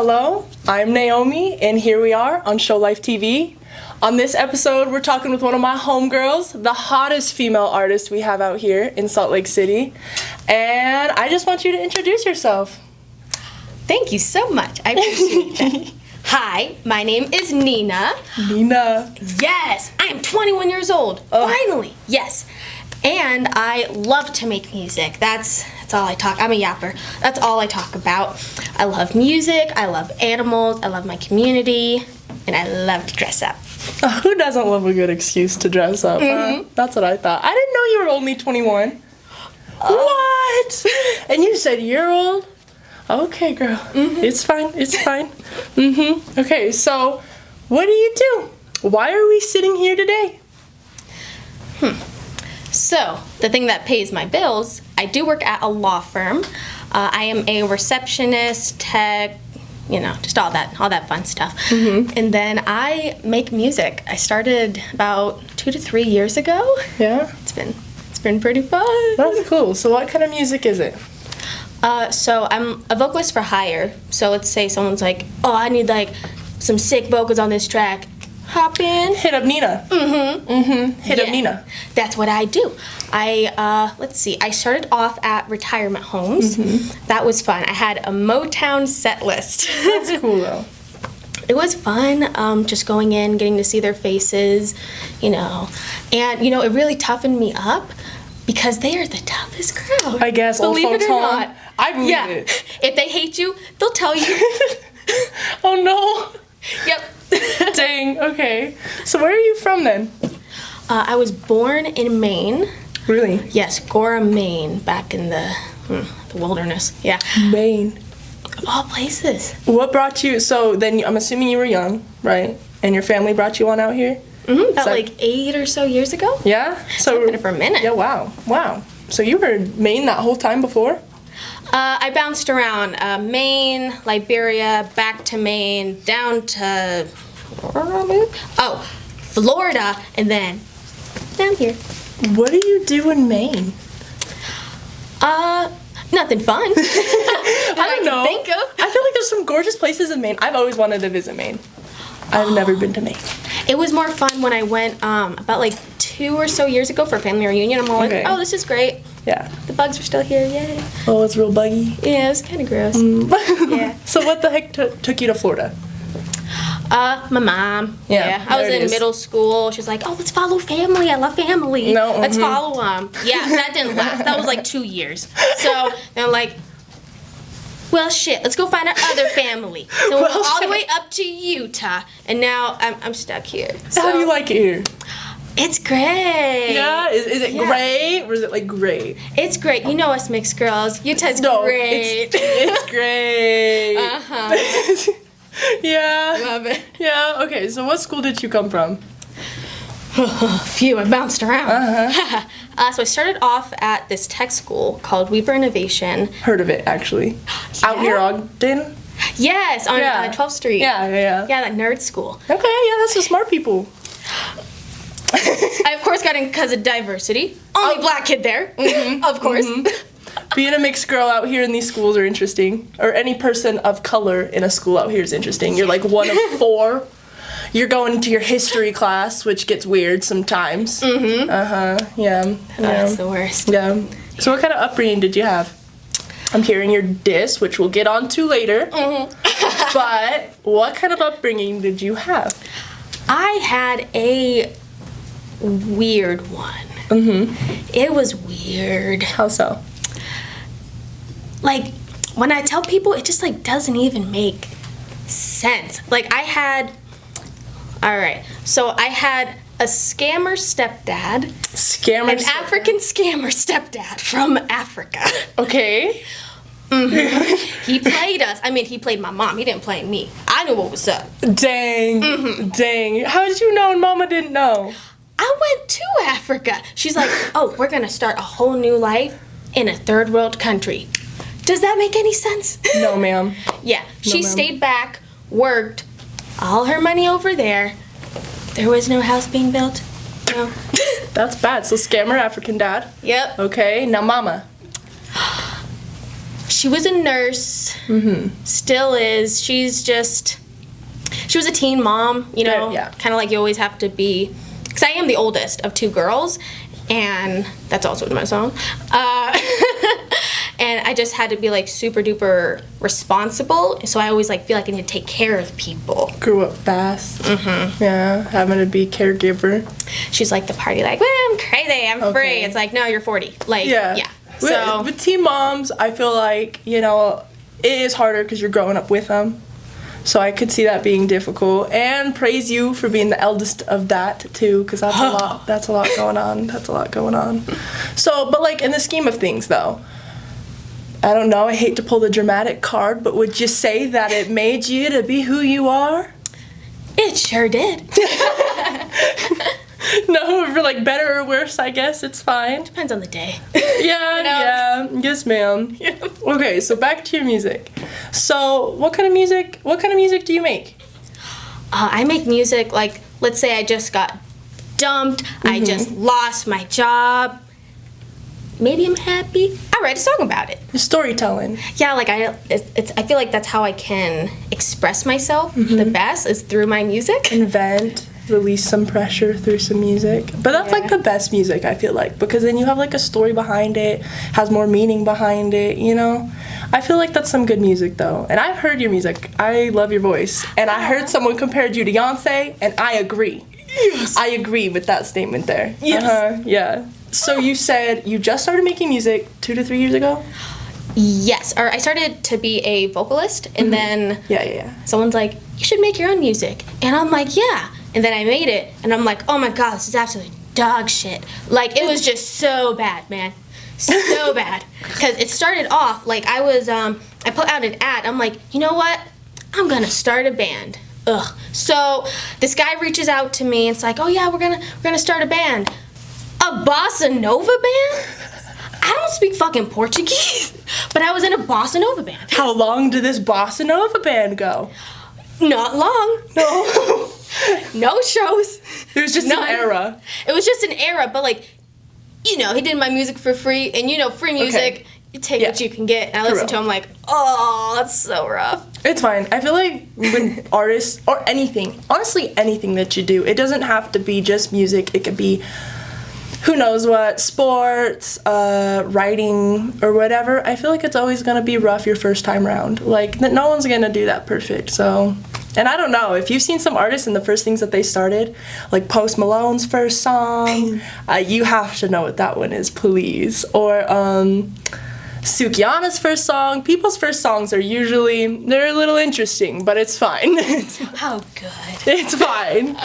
Hello, I'm Naomi, and here we are on ShowLifeTV. On this episode, we're talking with one of my homegirls, the hottest female artist we have out here in Salt Lake City. And I just want you to introduce yourself. Thank you so much. I appreciate that. Hi, my name is Nina. Nina. Yes, I am 21 years old. Finally, yes. And I love to make music. That's all I talk. I'm a yapper. That's all I talk about. I love music. I love animals. I love my community, and I love to dress up. Who doesn't love a good excuse to dress up? Huh? That's what I thought. I didn't know you were only 21. What? And you said you're old? Okay, girl. It's fine. It's fine. Okay, so what do you do? Why are we sitting here today? So, the thing that pays my bills, I do work at a law firm. I am a receptionist, tech, just all that fun stuff. And then I make music. I started about 2 to 3 years ago. Yeah? It's been pretty fun. That's cool. So what kind of music is it? So I'm a vocalist for hire. So let's say someone's like, oh, I need some sick vocals on this track. Hop in. Hit up Nina. Hit up Nina. That's what I do. I started off at retirement homes. That was fun. I had a Motown set list. That's cool though. It was fun, just going in, getting to see their faces, and it really toughened me up because they are the toughest crowd. I guess. Believe old it folks or home. not. I believe it. If they hate you, they'll tell you. Oh no. Yep. Dang, okay. So where are you from then? I was born in Maine. Really? Yes, Gora, Maine, back in the wilderness. Yeah. Maine. Of all places. What brought you, so then I'm assuming you were young, right? And your family brought you on out here? About 8 or so years ago. Yeah? So I've been here for a minute. Yeah, wow. So you were in Maine that whole time before? I bounced around Maine, Liberia, back to Maine, down to Florida, and then down here. What do you do in Maine? Nothing fun. I don't know. Think of. I feel like there's some gorgeous places in Maine. I've always wanted to visit Maine. I've never been to Maine. It was more fun when I went about 2 or so years ago for a family reunion. I'm all like, oh, this is great. Yeah. The bugs are still here, yay. Oh, it's real buggy. Yeah, it was kind of gross. Yeah. So what the heck took you to Florida? My mom. Yeah, I was there it in is. middle school. She was like, oh, let's follow family. I love family. No, Let's follow them. Yeah, that didn't last. That was 2 years. So then I'm like, well, shit, let's go find our other family. So we went all the way up to Utah, and now I'm stuck here. So, How do you like it here? It's great. Yeah? Is it great? Or is it great? It's great. You know us mixed girls. Utah's great. It's great. Yeah. Love it. Yeah, okay. So what school did you come from? Phew, I bounced around. So I started off at this tech school called Weber Innovation. Heard of it, actually. Out near Ogden? Yes, on 12th Street. Yeah. Yeah, that nerd school. Okay, yeah, that's the smart people. I, of course, got in because of diversity. Only black kid there, of course. Being a mixed girl out here in these schools are interesting. Or any person of color in a school out here is interesting. You're like one of 4. You're going into your history class, which gets weird sometimes. Yeah. That's the worst. Yeah. So what kind of upbringing did you have? I'm hearing your diss, which we'll get on to later. But what kind of upbringing did you have? I had a weird one. It was weird. How so? When I tell people, it just doesn't even make sense. I had a scammer stepdad. An African scammer stepdad from Africa. Okay. He played us. I mean, he played my mom. He didn't play me. I knew what was up. Dang. Dang. How did you know and Mama didn't know? I went to Africa. She's like, oh, we're going to start a whole new life in a third world country. Does that make any sense? No, ma'am. Yeah. She ma'am. stayed back, worked, all her money over there. There was no house being built. No. That's bad. So scammer African dad. Yep. Okay. Now Mama. She was a nurse. Still is. She was a teen mom, you know, kind of like you always have to be, because I am the oldest of 2 girls, and that's also in my song. And I just had to be like super duper responsible, so I always like feel like I need to take care of people. Grew up fast. Yeah, having to be caregiver. She's like the party, like, well, I'm crazy, I'm free. It's like, no, you're 40. Like, yeah. So with teen moms, I feel like, you know, it is harder because you're growing up with them. So I could see that being difficult, and praise you for being the eldest of that too, because that's a lot. That's a lot going on. That's a lot going on. So, but like in the scheme of things, though, I don't know. I hate to pull the dramatic card, but would you say that it made you to be who you are? It sure did. No, for like better or worse, I guess it's fine. Depends on the day. Yeah. Yes, ma'am. Okay, so back to your music. So, what kind of music do you make? I make music like, let's say I just got dumped, I just lost my job. Maybe I'm happy. I write a song about it. Storytelling. Yeah, like I feel like that's how I can express myself the best is through my music. Invent. Release some pressure through some music, but that's like the best music, I feel like, because then you have like a story behind it, has more meaning behind it, you know. I feel like that's some good music though, and I've heard your music. I love your voice, and I heard someone compared you to Beyonce, and I agree. Yes, I agree with that statement there. Yes. Yeah. So you said you just started making music 2 to 3 years ago? Yes, or I started to be a vocalist, and then someone's like, you should make your own music, and I'm like, yeah. And then I made it, and I'm like, oh my god, this is absolutely dog shit. Like, it was just so bad, man. So bad. Because it started off, like, I put out an ad. I'm like, you know what? I'm gonna start a band. Ugh. So, this guy reaches out to me, and it's like, oh yeah, we're gonna start a band. A bossa nova band? I don't speak fucking Portuguese, but I was in a bossa nova band. How long did this bossa nova band go? Not long. No. No shows. It was just an era. It was just an era, but like, you know, he did my music for free, and you know, free music, you take what you can get. And I listen to him like, oh, that's so rough. It's fine. I feel like when artists, or anything, honestly anything that you do, it doesn't have to be just music. It could be, who knows what, sports, writing, or whatever. I feel like it's always going to be rough your first time around. Like, no one's going to do that perfect, so... And I don't know, if you've seen some artists and the first things that they started, like Post Malone's first song, you have to know what that one is, please. Or Sukiana's first song. People's first songs are usually, they're a little interesting, but it's fine. How good. It's fine.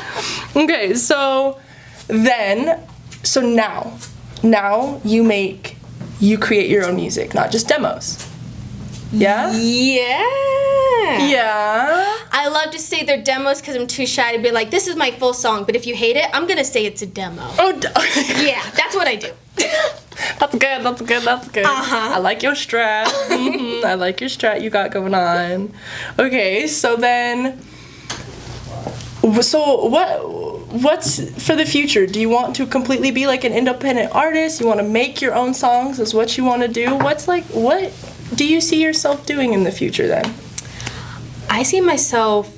Okay, so now you create your own music, not just demos. Yeah? Yeah. I love to say they're demos because I'm too shy to be like, this is my full song, but if you hate it, I'm going to say it's a demo. Oh, yeah, that's what I do. That's good. I like your strat. I like your strat you got going on. Okay, so what's for the future? Do you want to completely be like an independent artist? You want to make your own songs? Is what you want to do? What do you see yourself doing in the future then? I see myself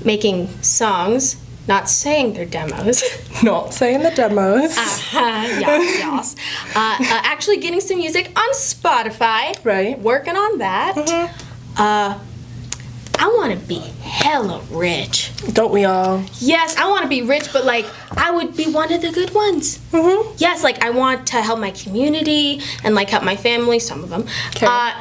making songs, not saying they're demos. Not saying the demos. Yes. Actually getting some music on Spotify. Right. Working on that. I want to be hella rich. Don't we all? Yes, I want to be rich, but like I would be one of the good ones. Yes, like I want to help my community and like help my family, some of them,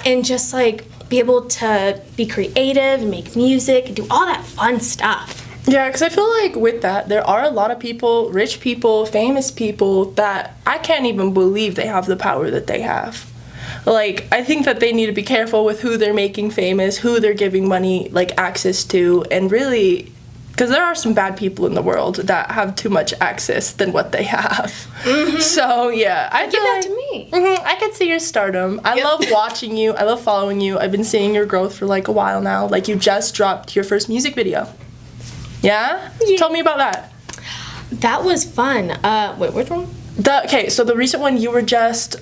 and just like be able to be creative and make music and do all that fun stuff. Yeah, because I feel like with that, there are a lot of people, rich people, famous people, that I can't even believe they have the power that they have. Like, I think that they need to be careful with who they're making famous, who they're giving money, like, access to, and really, because there are some bad people in the world that have too much access than what they have. So, yeah. I give that to me. I could see your stardom. I love watching you. I love following you. I've been seeing your growth for, like, a while now. Like, you just dropped your first music video. Yeah? Tell me about that. That was fun. Wait, which one? Okay, so the recent one, you were just,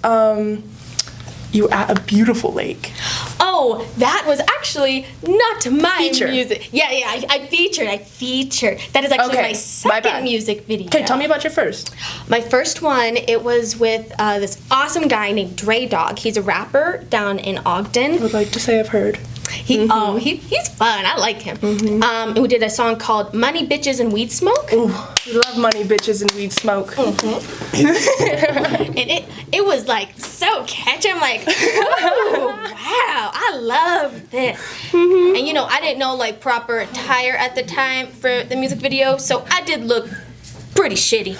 you were at a beautiful lake. Oh, that was actually not my Feature. music. Yeah, I featured. That is actually Okay, my my second bad. music video. Okay, tell me about your first. My first one, it was with this awesome guy named Dre Dog. He's a rapper down in Ogden. I would like to say I've heard. He's fun. I like him. And we did a song called Money, Bitches, and Weed Smoke. Ooh, we love money, bitches, and weed smoke. And it was like so catchy. I'm like, oh, wow, I love this. And you know, I didn't know like proper attire at the time for the music video, so I did look pretty shitty.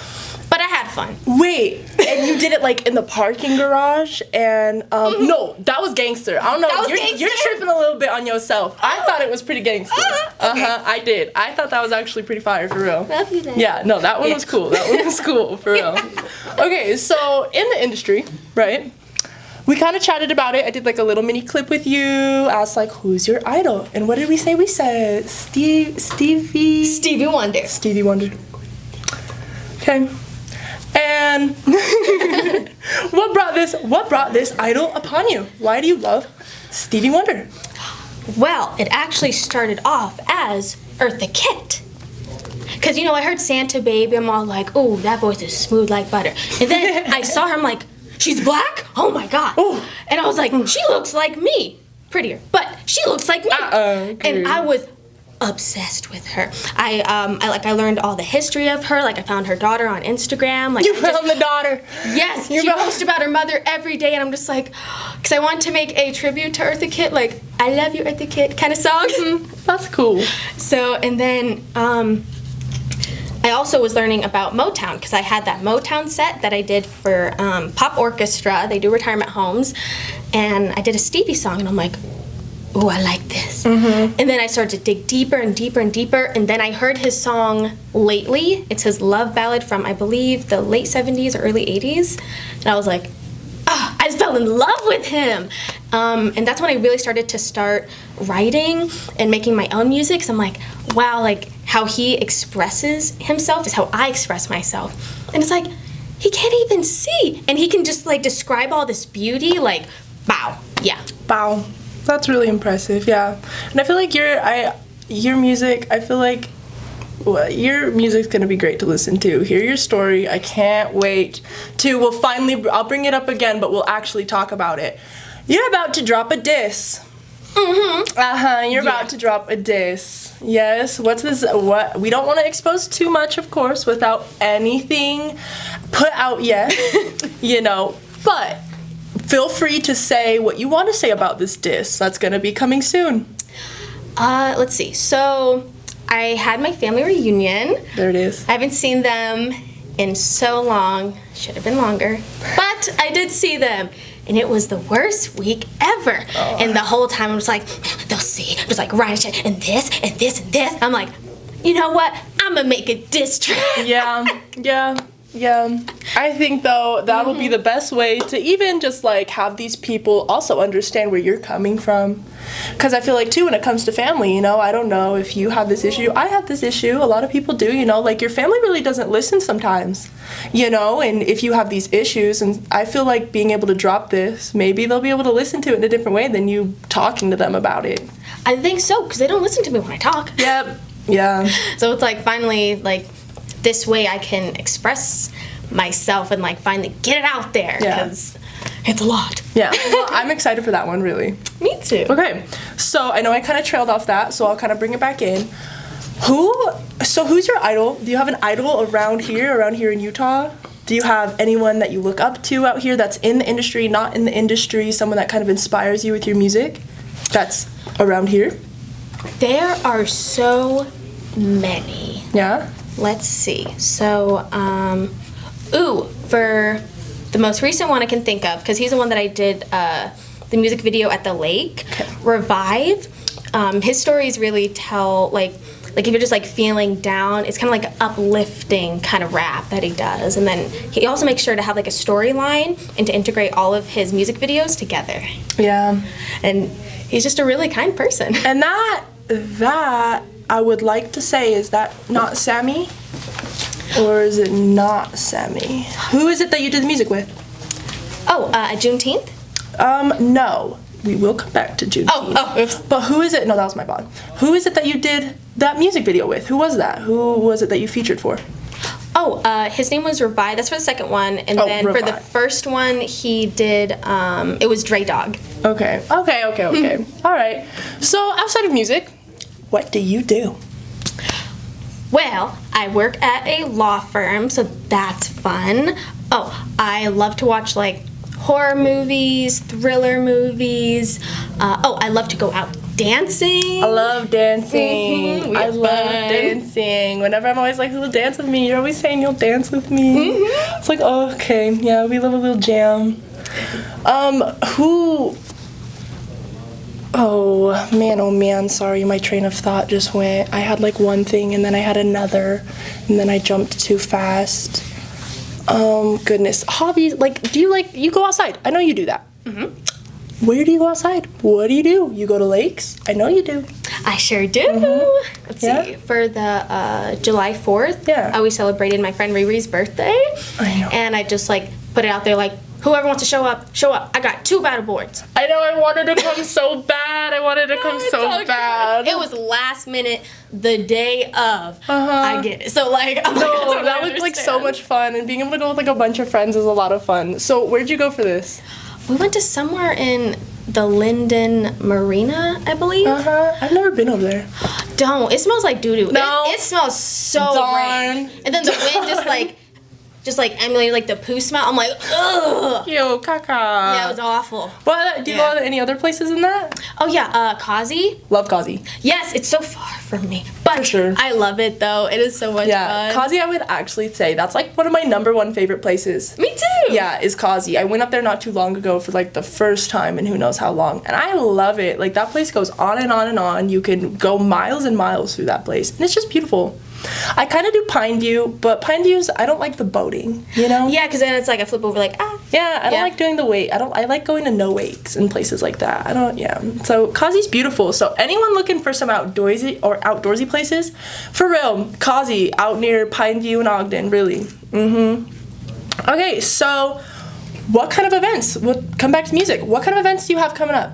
But I had fun. Wait, and you did it like in the parking garage, and no, that was gangster. I don't know. That was You're gangster? tripping a little bit on yourself. I thought it was pretty gangster. Okay. I did. I thought that was actually pretty fire for real. Love you then. Yeah, no, that one was cool. That one was cool for real. Okay, so in the industry, right? We kind of chatted about it. I did like a little mini clip with you. Asked like, who's your idol? And what did we say? We said Stevie Wonder. Okay. And what brought this idol upon you? Why do you love Stevie Wonder? Well, it actually started off as Eartha Kitt. Because, you know, I heard Santa Baby, I'm all like, oh, that voice is smooth like butter. And then I saw her, I'm like, she's black? Oh my God. Ooh. And I was like, she looks like me. Prettier, but she looks like me. Okay. And I was obsessed with her. I learned all the history of her. Like I found her daughter on Instagram. Like You found the daughter. Yes, she posts about her mother every day, and I'm just like, because I wanted to make a tribute to Eartha Kitt, like I love you Eartha Kitt kind of song. That's cool. So and then I also was learning about Motown because I had that Motown set that I did for Pop Orchestra. They do retirement homes, and I did a Stevie song, and I'm like, oh, I like this. And then I started to dig deeper and deeper and deeper, and then I heard his song Lately. It's his love ballad from, I believe, the late 70s or early 80s. And I was like, ah, I just fell in love with him. And that's when I really started to start writing and making my own music. Because I'm like, wow, like how he expresses himself is how I express myself. And it's like, he can't even see. And he can just like describe all this beauty, like, wow, yeah. Wow. That's really impressive, yeah. And I feel like your music, I feel like your music's gonna be great to listen to. Hear your story. I can't wait I'll bring it up again, but we'll actually talk about it. You're about to drop a diss. You're about to drop a diss. Yes, what's this? What? We don't want to expose too much, of course, without anything put out yet, you know, but feel free to say what you want to say about this diss. That's going to be coming soon. Let's see. So, I had my family reunion. There it is. I haven't seen them in so long. Should have been longer. But I did see them. And it was the worst week ever. Oh. And the whole time I'm just like, they'll see. I'm just like writing shit and this and this and this. I'm like, you know what? I'm going to make a diss track. Yeah. I think though that'll be the best way to even just like have these people also understand where you're coming from. Because I feel like too when it comes to family, you know, I don't know if you have this issue. I have this issue. A lot of people do, you know, like your family really doesn't listen sometimes, you know, and if you have these issues, and I feel like being able to drop this, maybe they'll be able to listen to it in a different way than you talking to them about it. I think so, because they don't listen to me when I talk. Yep. Yeah. So it's like finally like this way I can express myself and like finally get it out there because it's a lot. Yeah, well, I'm excited for that one, really. Me too. Okay, so I know I kind of trailed off that, so I'll kind of bring it back in. Who's your idol? Do you have an idol around here in Utah? Do you have anyone that you look up to out here that's in the industry, not in the industry, someone that kind of inspires you with your music that's around here? There are so many. Yeah? Let's see. So, for the most recent one I can think of, because he's the one that I did the music video at the lake, Revive. His stories really tell, like if you're just like feeling down, it's kind of like an uplifting kind of rap that he does. And then he also makes sure to have like a storyline and to integrate all of his music videos together. Yeah. And he's just a really kind person. And that I would like to say, is that not Sammy? Or is it not Sammy? Who is it that you did the music with? Oh, Juneteenth. No. We will come back to Juneteenth. Oops. But who is it? No, that was my bond. Who is it that you did that music video with? Who was that? Who was it that you featured for? His name was Revive. That's for the second one. And then Revive. for the first one, he did, it was Dre Dog. Okay. All right. So outside of music, what do you do? Well, I work at a law firm, so that's fun. I love to watch, like, horror movies, thriller movies. I love to go out dancing. I love dancing. We have fun. Dancing. Whenever I'm always like, "Little dance with me," you're always saying you'll dance with me. It's like, oh, okay, yeah, we love a little jam. Oh man, sorry, my train of thought just went. I had like one thing and then I had another and then I jumped too fast. Goodness. Hobbies, like, you go outside? I know you do that. Where do you go outside? What do? You go to lakes? I know you do. I sure do. Let's see. For the July 4th, we celebrated my friend Riri's birthday. I know. And I just, like, put it out there, like, whoever wants to show up. I got 2 battle boards. I know, I wanted to come so bad. It was last minute, the day of. I get it. So, like, I'm like, No, that looked like so much fun, and being able to go with like a bunch of friends is a lot of fun. So where'd you go for this? We went to somewhere in the Linden Marina, I believe. I've never been over there. Don't. It smells like doo-doo. No. It smells so Darn. rank. And then the wind just emulated like the poo smell. I'm like, ugh. Yo, caca. Yeah, it was awful. Well, do you go to any other places in that? Oh yeah, Kazi. Love Kazi. Yes, it's so far from me, but For sure. I love it though. It is so much fun. Kazi, I would actually say that's like one of my #1 favorite places. Me too. Yeah, is Kazi. I went up there not too long ago for like the first time in who knows how long, and I love it. Like that place goes on and on and on. You can go miles and miles through that place, and it's just beautiful. I kind of do Pine View, but Pine View's, I don't like the boating, you know? Yeah, because then it's like I flip over like, Yeah, I don't like doing the wake. I like going to no wakes and places like that. So Kazi's beautiful. So anyone looking for some outdoorsy places, for real, Kazi out near Pine View and Ogden, really. Okay, so what kind of events? We'll come back to music. What kind of events do you have coming up?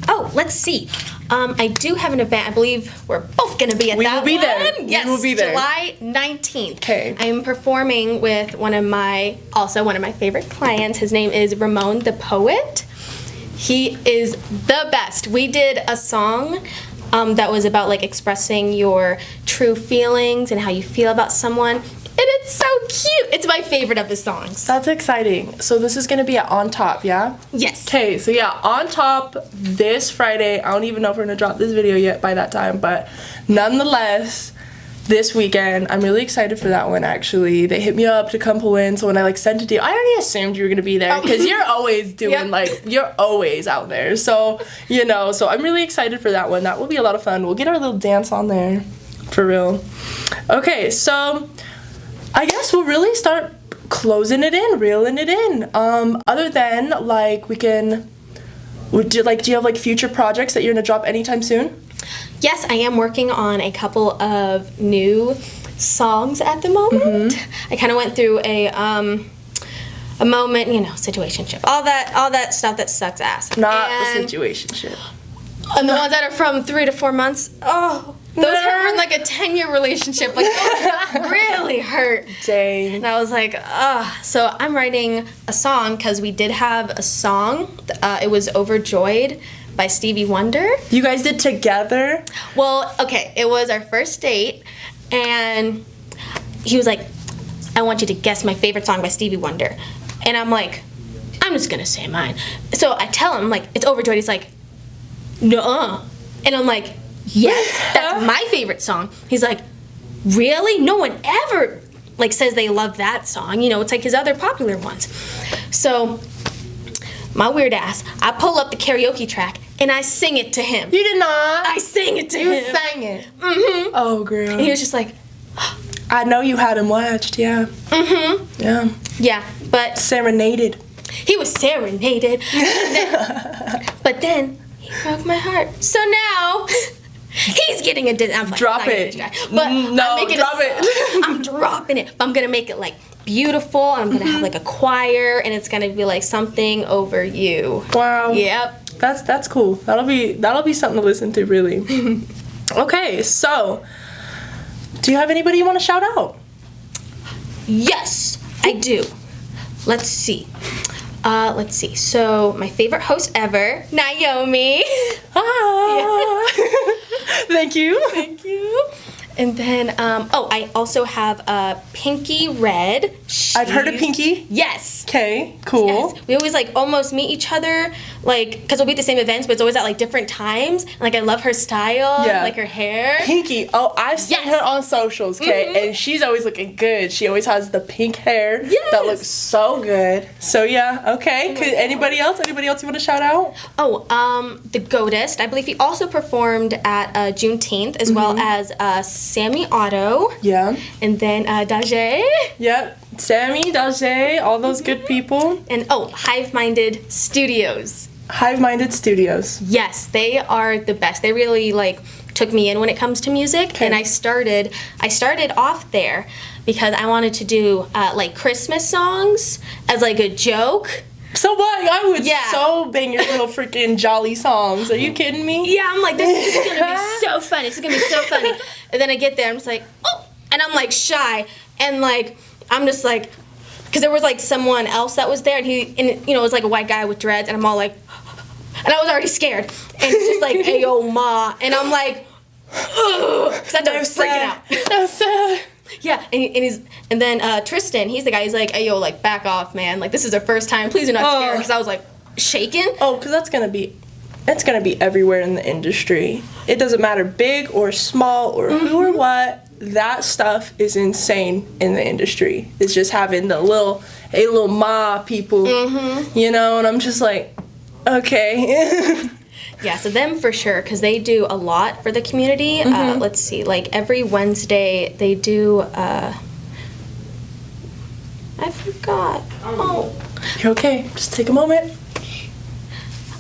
Oh, let's see. I do have an event. I believe we're both going to be at that one. We will be there. Yes, we will be there. July 19th. Okay. I'm performing with one of my favorite clients. His name is Ramon the Poet. He is the best. We did a song that was about like expressing your true feelings and how you feel about someone. And it's so cute. It's my favorite of his songs. That's exciting. So this is going to be at On Top, yeah? Yes. Okay, so yeah, On Top this Friday. I don't even know if we're going to drop this video yet by that time, but nonetheless, this weekend, I'm really excited for that one, actually. They hit me up to come pull in, so when I like sent it to you, I already assumed you were going to be there, because you're always doing, you're always out there. So, so I'm really excited for that one. That will be a lot of fun. We'll get our little dance on there, for real. Okay, so I guess we'll really start closing it in, reeling it in. Other than like do you have like future projects that you're gonna drop anytime soon? Yes, I am working on a couple of new songs at the moment. I kind of went through a moment, situationship, all that stuff that sucks ass. Not the situationship. And the ones that are from 3 to 4 months. Oh. Those hurt in like a 10-year relationship. Like, those really hurt. Dang. And I was like, ugh. So I'm writing a song because we did have a song. It was Overjoyed by Stevie Wonder. You guys did together? Well, okay. It was our first date. And he was like, I want you to guess my favorite song by Stevie Wonder. And I'm like, I'm just going to say mine. So I tell him, like, it's Overjoyed. He's like, nuh-uh. And I'm like, yes, that's my favorite song. He's like, really? No one ever like says they love that song. It's like his other popular ones. So my weird ass, I pull up the karaoke track and I sing it to him. You did not. I sang it to him. You sang it. Oh, girl. And he was just like, I know you had him watched, yeah. Yeah. Yeah, but Serenaded. He was serenaded. But then he broke my heart. So now He's getting a Disney. I'm like, Drop I'm not it. gonna distract, but No, I'm making drop it. I'm dropping it. But I'm gonna make it like beautiful. And I'm gonna have like a choir, and it's gonna be like something over you. Wow. Yep. That's cool. That'll be something to listen to, really. Okay, so do you have anybody you want to shout out? Yes, I do. Let's see. So my favorite host ever, Naomi. Ah. Thank you. Thank you. And then, I also have Pinky Red. I've heard of Pinky. Yes. Okay, cool. Yes. We always like almost meet each other, like, because we'll be at the same events, but it's always at like different times. And, like, I love her style, Yeah. like her hair. Pinky. Oh, I've seen Yes. her on socials, okay? And she's always looking good. She always has the pink hair Yes. that looks so good. So yeah, okay. Could anybody else you want to shout out? The Goatist. I believe he also performed at Juneteenth, as well as Sammy Otto. Yeah. And then Daje. Yep. Sammy, Daje, all those good people. And Hive Minded Studios. Hive Minded Studios. Yes, they are the best. They really like took me in when it comes to music, Okay. and I started off there because I wanted to do like Christmas songs as like a joke. So what? I would Yeah. so bang your little freaking jolly songs. Are you kidding me? Yeah, I'm like, this is gonna be so funny. This is gonna be so funny. And then I get there, I'm just like, oh, and I'm like shy, and like I'm just like, because there was like someone else that was there, and it was like a white guy with dreads, and I'm all like, and I was already scared, and it's just like, ayo ma, and I'm like, ugh, because I started freaking out. That's sad. Yeah, and then Tristan, he's the guy. He's like, ayo, like back off, man. Like this is our first time. Please do not scare. Because I was like shaking. Oh, because it's gonna be everywhere in the industry. It doesn't matter big or small or who or what. That stuff is insane in the industry. It's just having the little ma people, you know. And I'm just like, okay. Yeah, so them for sure, because they do a lot for the community. Let's see, like every Wednesday they do. I forgot. Oh. You're okay. Just take a moment.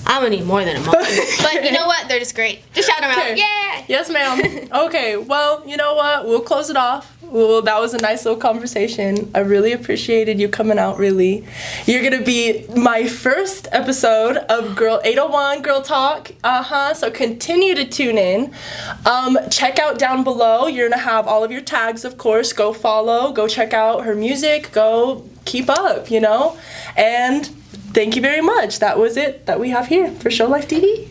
I'm gonna need more than a moment. But you know what? They're just great. Just shout them out. Yeah! Yes, ma'am. Okay, well, you know what? We'll close it off. Well, that was a nice little conversation. I really appreciated you coming out, really. You're going to be my first episode of Girl 801 Girl Talk. So continue to tune in. Check out down below. You're going to have all of your tags, of course. Go follow. Go check out her music. Go keep up, you know? And thank you very much. That was it that we have here for Show Life TV.